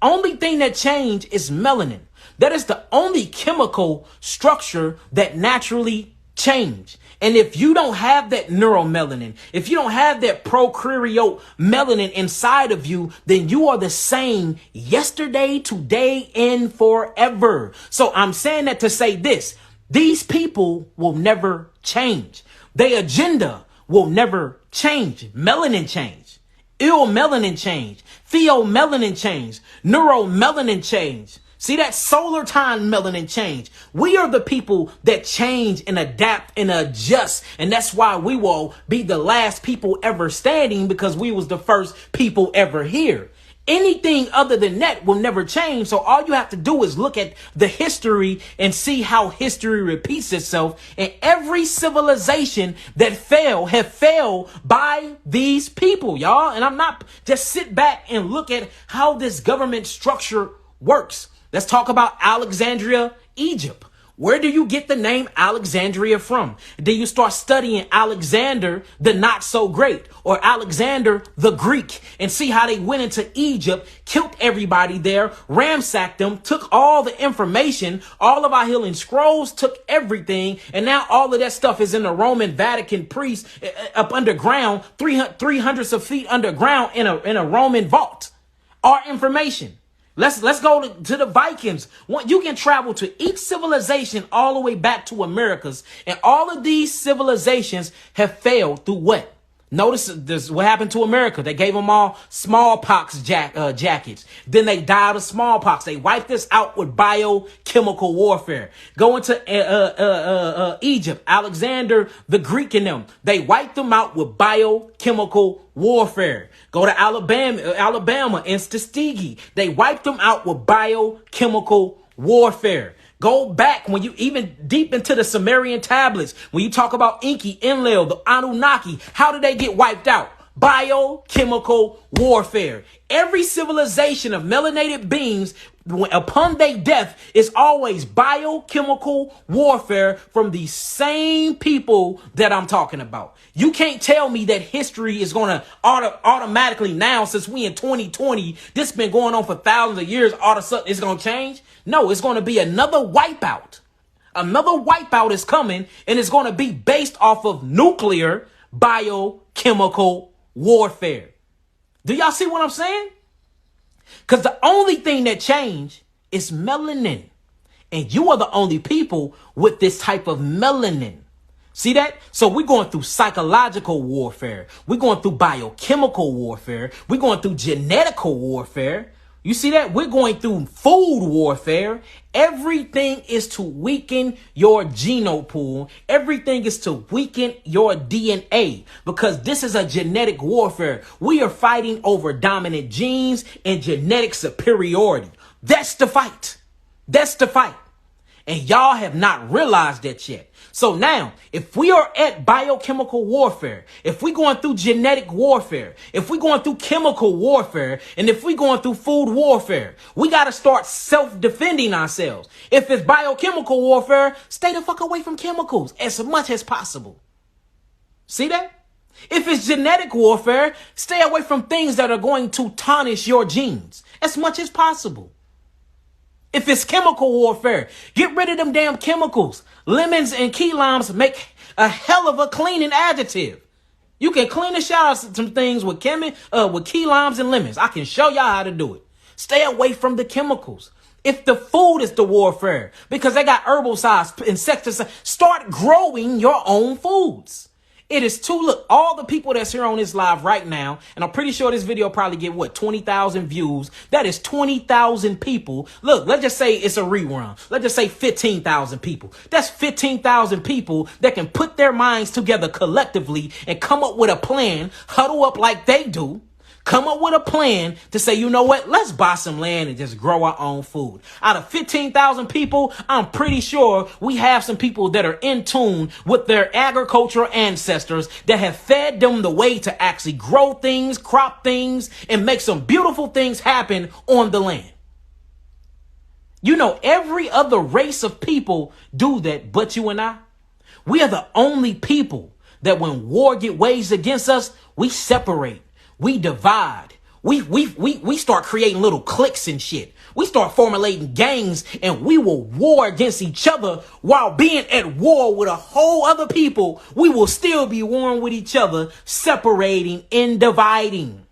Only thing that changed is melanin. That is the only chemical structure that naturally changed. And if you don't have that neuromelanin, if you don't have that prokaryote melanin inside of you, then you are the same yesterday, today, and forever. So I'm saying that to say this: these people will never change. Their agenda will never change. Melanin change. Ill melanin change. Theomelanin change. Neuromelanin change. See that solar time melanin change. We are the people that change and adapt and adjust. And that's why we will be the last people ever standing, because we was the first people ever here. Anything other than that will never change. So all you have to do is look at the history and see how history repeats itself. And every civilization that have failed by these people, y'all. And I'm not just sit back and look at how this government structure works. Let's talk about Alexandria, Egypt. Where do you get the name Alexandria from? Do you start studying Alexander the not so great, or Alexander the Greek, and see how they went into Egypt, killed everybody there, ransacked them, took all the information, all of our healing scrolls, took everything. And now all of that stuff is in the Roman Vatican priest up underground, 300 of feet underground in a Roman vault. Our information. Let's go to the Vikings. You can travel to each civilization all the way back to Americas. And all of these civilizations have failed through what? Notice this, what happened to America. They gave them all smallpox jackets. Then they died of smallpox. They wiped us out with biochemical warfare. Go into Egypt, Alexander the Greek and them. They wiped them out with biochemical warfare. Go to Alabama and Tuskegee. They wiped them out with biochemical warfare. Go back when you even deep into the Sumerian tablets. When you talk about Enki, Enlil, the Anunnaki, how did they get wiped out? Biochemical warfare. Every civilization of melanated beings, upon their death, is always biochemical warfare from the same people that I'm talking about. You can't tell me that history is going to automatically now, since we in 2020, this been going on for thousands of years, all of a sudden it's going to change. No, it's going to be another wipeout. Another wipeout is coming, and it's going to be based off of nuclear biochemical warfare. Do y'all see what I'm saying? Because the only thing that changed is melanin. And you are the only people with this type of melanin. See that? So we're going through psychological warfare. We're going through biochemical warfare. We're going through genetical warfare. You see that? We're going through food warfare. Everything is to weaken your genome pool. Everything is to weaken your DNA, because this is a genetic warfare. We are fighting over dominant genes and genetic superiority. That's the fight. That's the fight. And y'all have not realized that yet. So now, if we are at biochemical warfare, if we're going through genetic warfare, if we're going through chemical warfare, and if we're going through food warfare, we got to start self-defending ourselves. If it's biochemical warfare, stay the fuck away from chemicals as much as possible. See that? If it's genetic warfare, stay away from things that are going to tarnish your genes as much as possible. If it's chemical warfare, get rid of them damn chemicals. Lemons and key limes make a hell of a cleaning additive. You can clean the shit out of some things with key limes and lemons. I can show y'all how to do it. Stay away from the chemicals. If the food is the warfare, because they got herbicides, insecticides, start growing your own foods. It is look, all the people that's here on this live right now, and I'm pretty sure this video probably get 20,000 views. That is 20,000 people. Look, let's just say it's a rerun. Let's just say 15,000 people. That's 15,000 people that can put their minds together collectively and come up with a plan, huddle up like they do. Come up with a plan to say, you know what? Let's buy some land and just grow our own food. Out of 15,000 people, I'm pretty sure we have some people that are in tune with their agricultural ancestors that have fed them the way to actually grow things, crop things, and make some beautiful things happen on the land. You know, every other race of people do that, but you and I. We are the only people that when war get waged against us, we separate. We divide, We start creating little cliques and shit. We start formulating gangs and we will war against each other while being at war with a whole other people. We will still be warring with each other, separating and dividing.